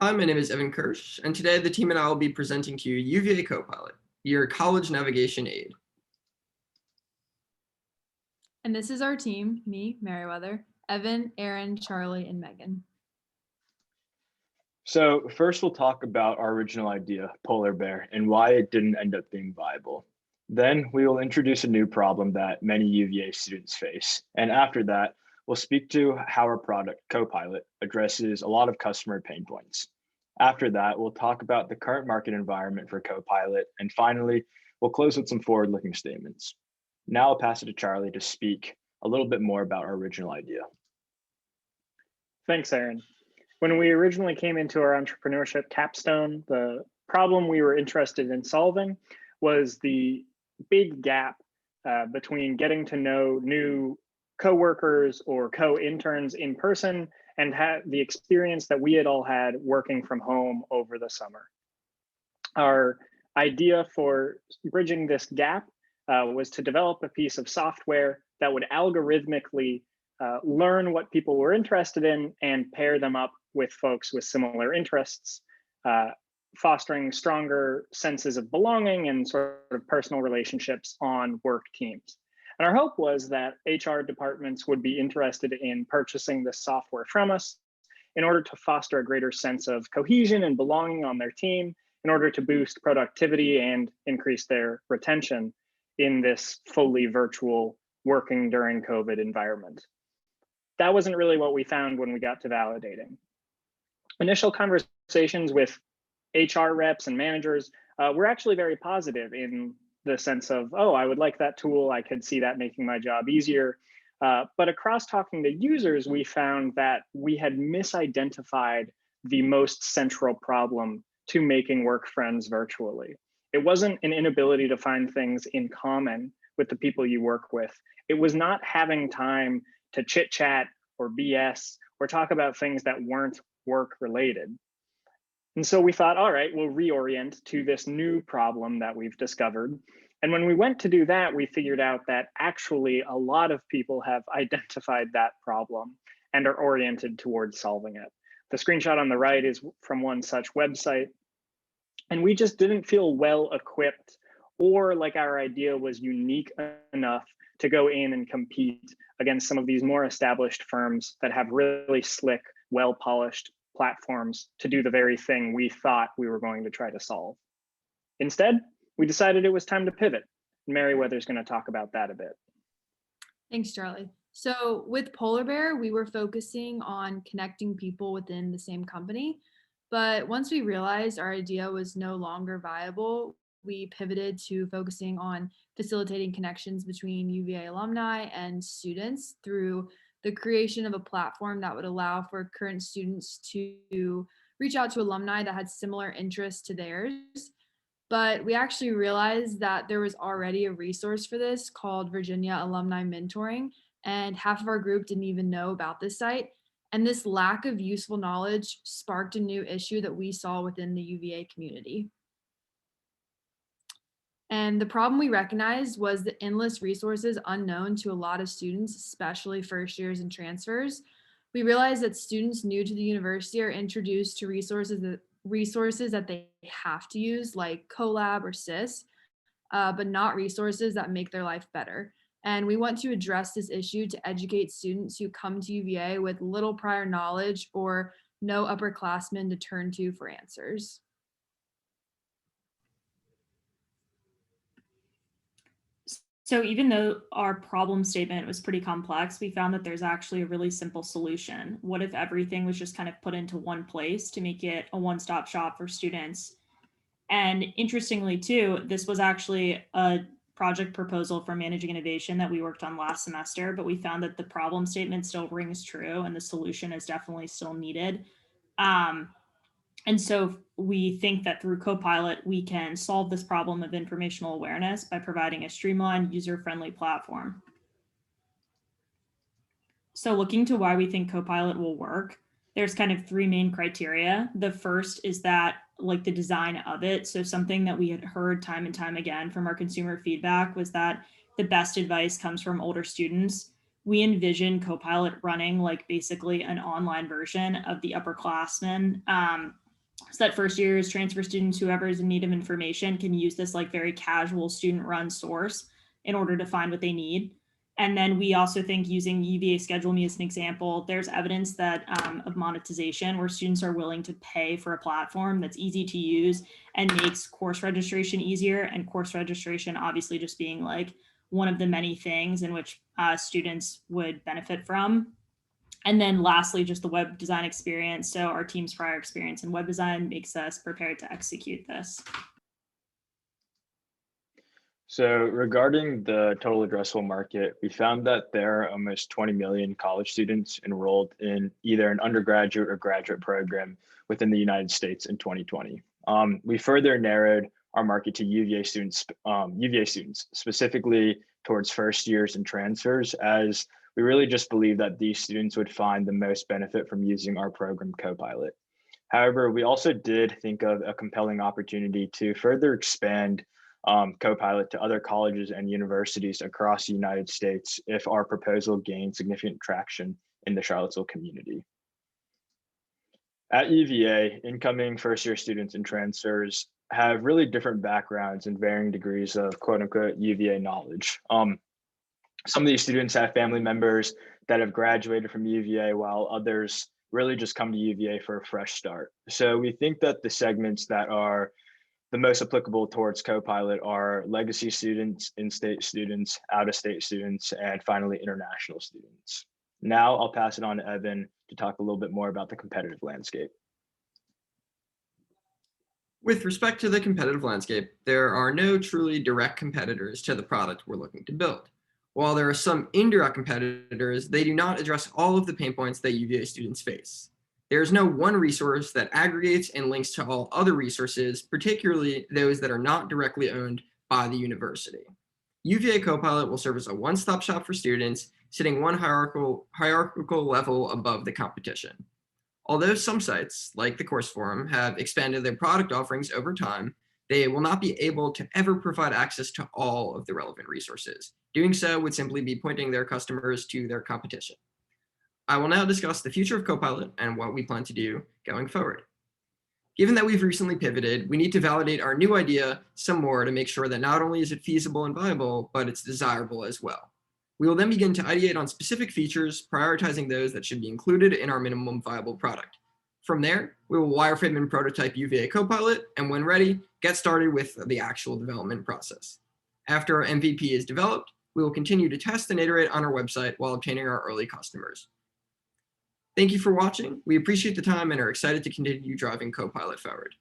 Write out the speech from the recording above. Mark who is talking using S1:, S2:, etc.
S1: Hi, my name is Evan Kirsh, and today the team and I will be presenting to you uvaCoPilot, your college navigation aid.
S2: And this is our team, me, Meriwether, Evan, Aaron, Charlie, and Meghan.
S3: So first we'll talk about our original idea, polar bear, and why it didn't end up being viable. Then we will introduce a new problem that many UVA students face. And after that, we'll speak to how our product, CoPilot, addresses a lot of customer pain points. After that, we'll talk about the current market environment for CoPilot. And finally, we'll close with some forward-looking statements. Now I'll pass it to Charlie to speak a little bit more about our original idea.
S4: Thanks, Aaron. When we originally came into our entrepreneurship capstone, the problem we were interested in solving was the big gap between getting to know new coworkers or co-interns in person and the experience that we had all had working from home over the summer. Our idea for bridging this gap was to develop a piece of software that would algorithmically learn what people were interested in and pair them up with folks with similar interests, fostering stronger senses of belonging and sort of personal relationships on work teams. And our hope was that HR departments would be interested in purchasing this software from us in order to foster a greater sense of cohesion and belonging on their team, in order to boost productivity and increase their retention in this fully virtual working during COVID environment. That wasn't really what we found when we got to validating. Initial conversations with HR reps and managers were actually very positive in the sense of, oh, I would like that tool. I could see that making my job easier. But across talking to users, we found that we had misidentified the most central problem to making work friends virtually. It wasn't an inability to find things in common with the people you work with. It was not having time to chit chat or BS or talk about things that weren't work related. And so we thought, all right, we'll reorient to this new problem that we've discovered. And when we went to do that, we figured out that actually a lot of people have identified that problem and are oriented towards solving it. The screenshot on the right is from one such website. And we just didn't feel well equipped or like our idea was unique enough to go in and compete against some of these more established firms that have really slick, well-polished platforms to do the very thing we thought we were going to try to solve. Instead, we decided it was time to pivot. Meriwether's going to talk about that a bit.
S2: Thanks, Charlie. So with Polar Bear, we were focusing on connecting people within the same company. But once we realized our idea was no longer viable, we pivoted to focusing on facilitating connections between UVA alumni and students through the creation of a platform that would allow for current students to reach out to alumni that had similar interests to theirs. But we actually realized that there was already a resource for this called Virginia Alumni Mentoring, and half of our group didn't even know about this site. And this lack of useful knowledge sparked a new issue that we saw within the UVA community. And the problem we recognized was the endless resources unknown to a lot of students, especially first years and transfers. We realized that students new to the university are introduced to resources that they have to use, like Colab or SIS, but not resources that make their life better. And we want to address this issue to educate students who come to UVA with little prior knowledge or no upperclassmen to turn to for answers.
S5: So even though our problem statement was pretty complex, we found that there's actually a really simple solution. What if everything was just kind of put into one place to make it a one-stop shop for students? And interestingly too, this was actually a project proposal for managing innovation that we worked on last semester, but we found that the problem statement still rings true and the solution is definitely still needed. And so we think that through CoPilot, we can solve this problem of informational awareness by providing a streamlined, user-friendly platform. So looking to why we think CoPilot will work, there's kind of three main criteria. The first is that like the design of it. So something that we had heard time and time again from our consumer feedback was that the best advice comes from older students. We envision CoPilot running like basically an online version of the upperclassmen so that first years, transfer students, whoever is in need of information can use this like very casual student run source in order to find what they need. And then we also think using UVA Schedule Me as an example, there's evidence that of monetization where students are willing to pay for a platform that's easy to use and makes course registration easier, and course registration obviously just being like one of the many things in which students would benefit from. And then lastly, just the web design experience. So our team's prior experience in web design makes us prepared to execute this.
S3: So regarding the total addressable market, we found that there are almost 20 million college students enrolled in either an undergraduate or graduate program within the United States in 2020. We further narrowed our market to UVA students, specifically towards first years and transfers, as we really just believe that these students would find the most benefit from using our program CoPilot. However, we also did think of a compelling opportunity to further expand CoPilot to other colleges and universities across the United States if our proposal gained significant traction in the Charlottesville community. At UVA, incoming first-year students and transfers have really different backgrounds and varying degrees of quote-unquote UVA knowledge. Some of these students have family members that have graduated from UVA, while others really just come to UVA for a fresh start. So we think that the segments that are the most applicable towards CoPilot are legacy students, in-state students, out-of-state students, and finally international students. Now I'll pass it on to Evan to talk a little bit more about the competitive landscape.
S1: With respect to the competitive landscape, there are no truly direct competitors to the product we're looking to build. While there are some indirect competitors, they do not address all of the pain points that UVA students face. There is no one resource that aggregates and links to all other resources, particularly those that are not directly owned by the university. UVA CoPilot will serve as a one-stop shop for students, sitting one hierarchical level above the competition. Although some sites, like the Course Forum, have expanded their product offerings over time, they will not be able to ever provide access to all of the relevant resources. Doing so would simply be pointing their customers to their competition. I will now discuss the future of CoPilot and what we plan to do going forward. Given that we've recently pivoted, we need to validate our new idea some more to make sure that not only is it feasible and viable, but it's desirable as well. We will then begin to ideate on specific features, prioritizing those that should be included in our minimum viable product. From there, we will wireframe and prototype UVA CoPilot, and when ready, get started with the actual development process. After our MVP is developed, we will continue to test and iterate on our website while obtaining our early customers. Thank you for watching. We appreciate the time and are excited to continue driving CoPilot forward.